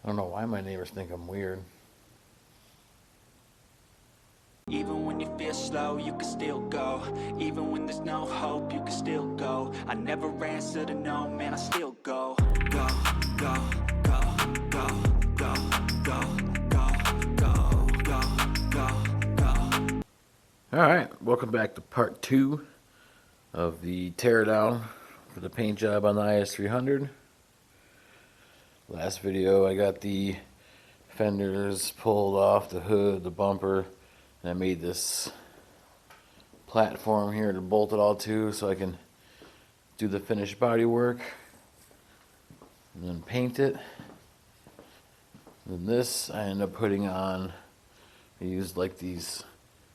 I don't know why my neighbors think I'm weird. Even when you feel slow, you can still go. Even when there's no hope, you can still go. I never answer to no, man, I still go. Go, go, go, go, go, go, go, go, go, go, go. Alright, welcome back to part 2 of the teardown for the paint job on the is300. Last video I got the fenders pulled off, the hood, the bumper, and I made this platform here to bolt it all to so I can do the finished body work and then paint it. And then this I end up putting on, I used like these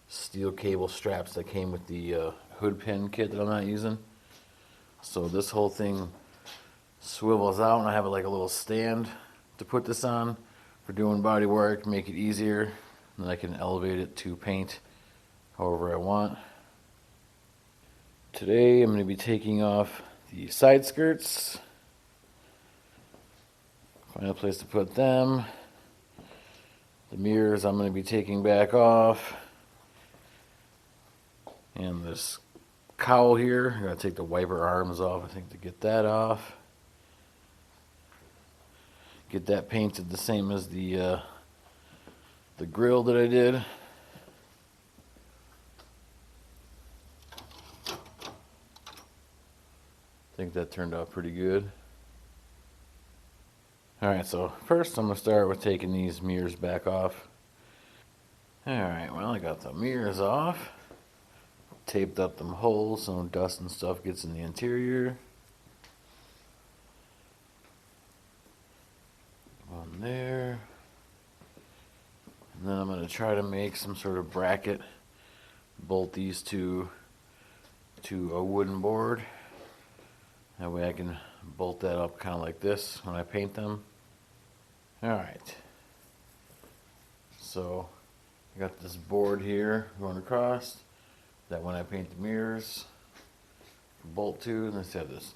steel cable straps that came with the hood pin kit that I'm not using. So this whole thing swivels out and I have like a little stand to put this on for doing body work, make it easier, and then I can elevate it to paint however I want. Today I'm going to be taking off the side skirts, find a place to put them. The mirrors I'm going to be taking back off, and this cowl here, I got to take the wiper arms off I think to get that off. Get that painted the same as the grill that I did. I think that turned out pretty good. Alright, so first I'm going to start with taking these mirrors back off. Alright, well I got the mirrors off. Taped up them holes so dust and stuff gets in the interior. One there. And then I'm going to try to make some sort of bracket. Bolt these to a wooden board. That way I can bolt that up kind of like this when I paint them. Alright. So I got this board here going across that when I paint the mirrors, bolt to, and let's have this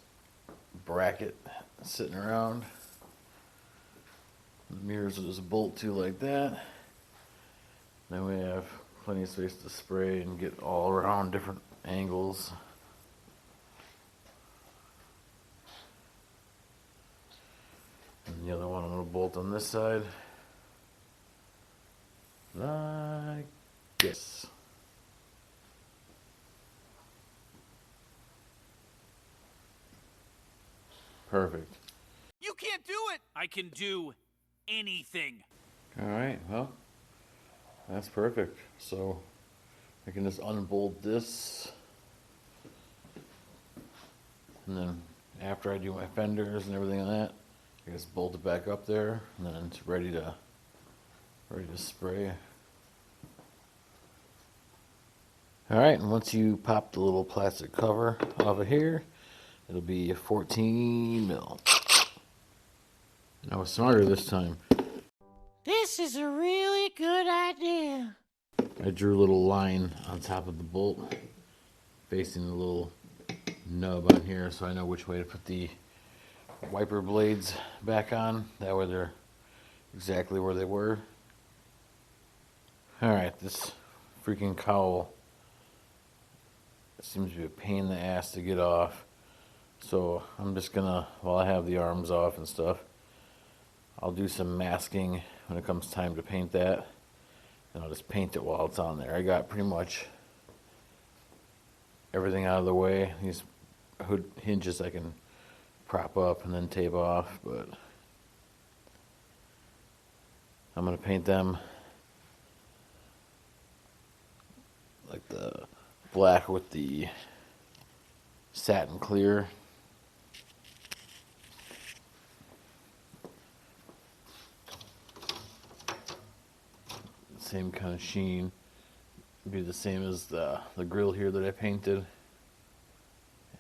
bracket sitting around. The mirrors will just bolt to like that. Then we have plenty of space to spray and get all around different angles. And the other one I'm going to bolt on this side. Like this. Perfect. You can't do it! I can do anything. Alright, well, that's perfect. So I can just unbolt this. And then after I do my fenders and everything on that, I just bolt it back up there, and then it's ready to spray. Alright, and once you pop the little plastic cover off of here, it'll be a 14 mil. And I was smarter this time. This is a really good idea. I drew a little line on top of the bolt facing the little nub on here so I know which way to put the wiper blades back on. That way they're exactly where they were. Alright, this freaking cowl seems to be a pain in the ass to get off. So I'm just gonna, while I have the arms off and stuff, I'll do some masking when it comes time to paint that. And I'll just paint it while it's on there. I got pretty much everything out of the way. These hood hinges I can prop up and then tape off, but I'm going to paint them like the black with the satin clear. Same kind of sheen. Be the same as the grill here that I painted.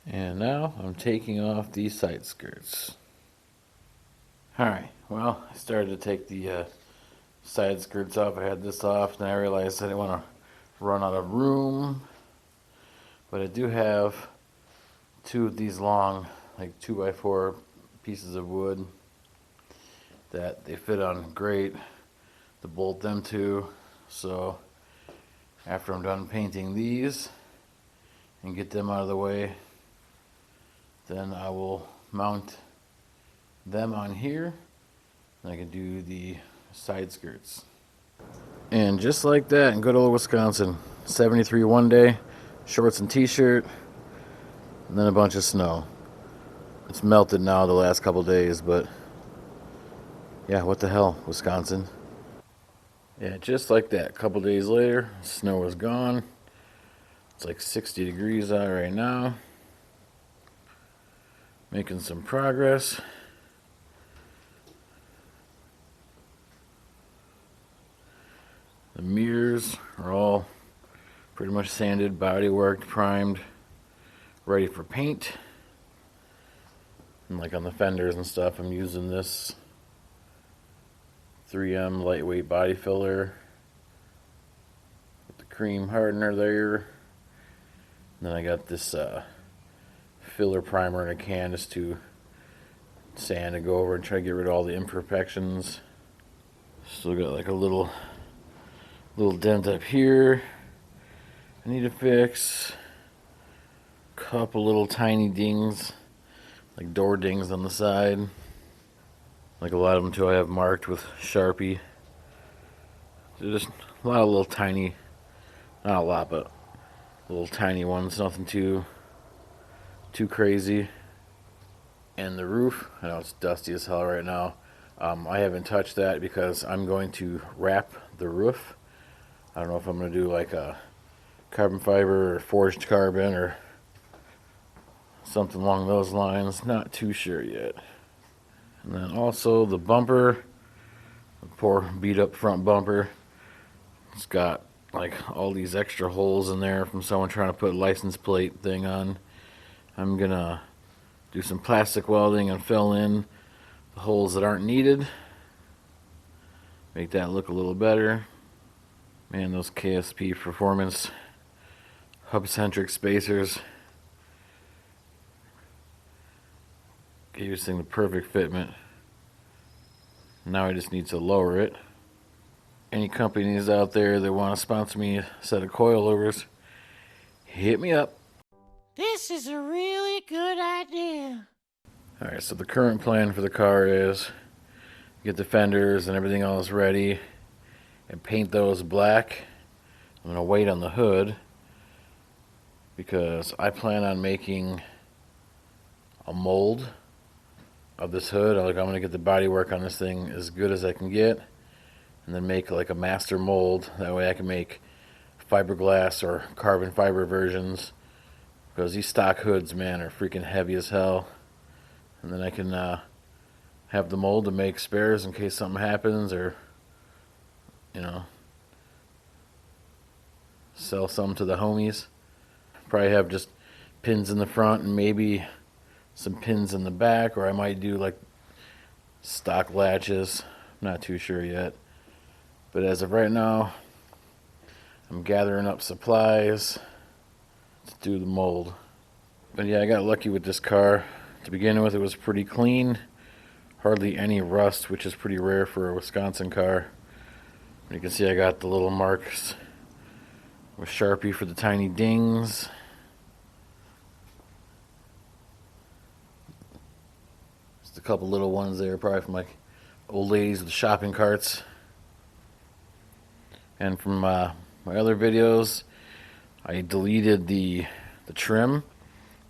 And now I'm taking off these side skirts. Alright, well, I started to take the side skirts off. I had this off, and I realized I didn't want to run out of room. But I do have two of these long, like 2x4 pieces of wood that they fit on great to bolt them to. So after I'm done painting these and get them out of the way, then I will mount them on here and I can do the side skirts. And just like that, in good old Wisconsin, 73 one day, shorts and t-shirt, and then a bunch of snow. It's melted now the last couple days, but yeah, what the hell, Wisconsin. Yeah, just like that, a couple days later, snow is gone. It's like 60 degrees out right now. Making some progress. The mirrors are all pretty much sanded, body worked, primed, ready for paint. And like on the fenders and stuff, I'm using this 3M lightweight body filler with the cream hardener there. And then I got this filler primer in a can just to sand and go over and try to get rid of all the imperfections. Still got like a little dent up here I need to fix. Couple little tiny dings, like door dings on the side. Like a lot of them too, I have marked with Sharpie. So just a lot of little tiny, not a lot, but little tiny ones. Nothing too crazy. And the roof, I know it's dusty as hell right now. I haven't touched that because I'm going to wrap the roof. I don't know if I'm going to do like a carbon fiber or forged carbon or something along those lines. Not too sure yet. And then also the bumper, the poor beat up front bumper. It's got like all these extra holes in there from someone trying to put a license plate thing on. I'm going to do some plastic welding and fill in the holes that aren't needed. Make that look a little better. Man, those KSP Performance hub-centric spacers gave this thing the perfect fitment. Now I just need to lower it. Any companies out there that want to sponsor me a set of coilovers, hit me up. This is a really good idea. Alright, so the current plan for the car is get the fenders and everything else ready and paint those black. I'm going to wait on the hood because I plan on making a mold of this hood. I'm going to get the body work on this thing as good as I can get and then make like a master mold. That way I can make fiberglass or carbon fiber versions, because these stock hoods, man, are freaking heavy as hell. And then I can have the mold to make spares in case something happens, or you know, sell some to the homies. Probably have just pins in the front and maybe some pins in the back, or I might do like stock latches. I'm not too sure yet. But as of right now, I'm gathering up supplies to do the mold. But yeah, I got lucky with this car. To begin with, it was pretty clean. Hardly any rust, which is pretty rare for a Wisconsin car. You can see I got the little marks with Sharpie for the tiny dings. Just a couple little ones there, probably from like old ladies with shopping carts. And from my other videos, I deleted the trim.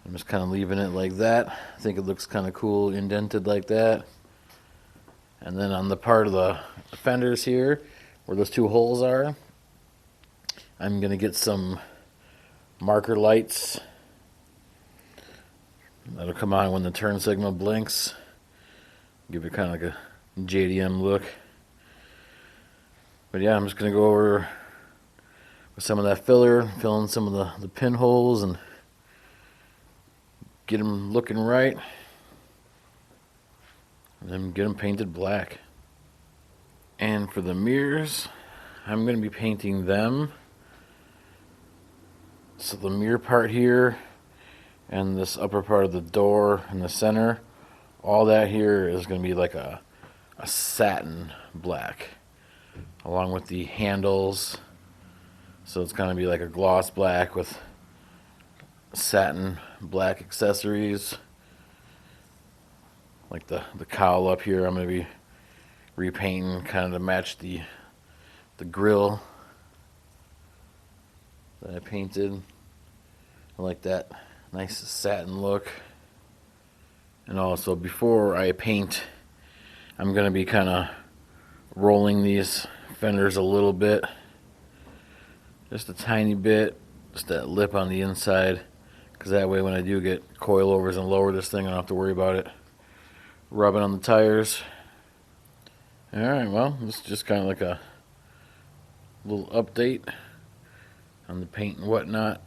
I'm just kind of leaving it like that. I think it looks kind of cool, indented like that. And then on the part of the fenders here, where those two holes are, I'm going to get some marker lights that'll come on when the turn signal blinks. Give it kind of like a JDM look. But yeah, I'm just going to go over with some of that filler, fill in some of the pinholes and get them looking right. And then get them painted black. And for the mirrors, I'm going to be painting them. So the mirror part here and this upper part of the door in the center, all that here is going to be like a a satin black, along with the handles. So it's going to be like a gloss black with satin black accessories. Like the cowl up here, I'm going to be repainting kind of to match the grill that I painted. I like that nice satin look. And also, before I paint, I'm going to be kind of rolling these fenders a little bit. Just a tiny bit. Just that lip on the inside. Because that way when I do get coilovers and lower this thing, I don't have to worry about it rubbing on the tires. Alright, well, this is just kind of like a little update on the paint and whatnot.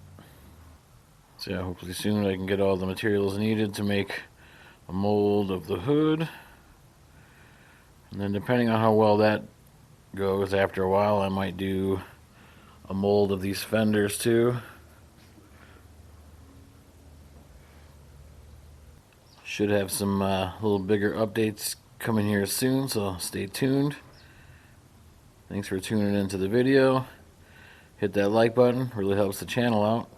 So yeah, hopefully soon I can get all the materials needed to make a mold of the hood. And then depending on how well that goes, after a while I might do a mold of these fenders too. Should have some little bigger updates coming here soon, so stay tuned. Thanks for tuning into the video. Hit that like button, really helps the channel out.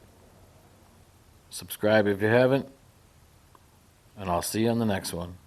Subscribe if you haven't, and I'll see you on the next one.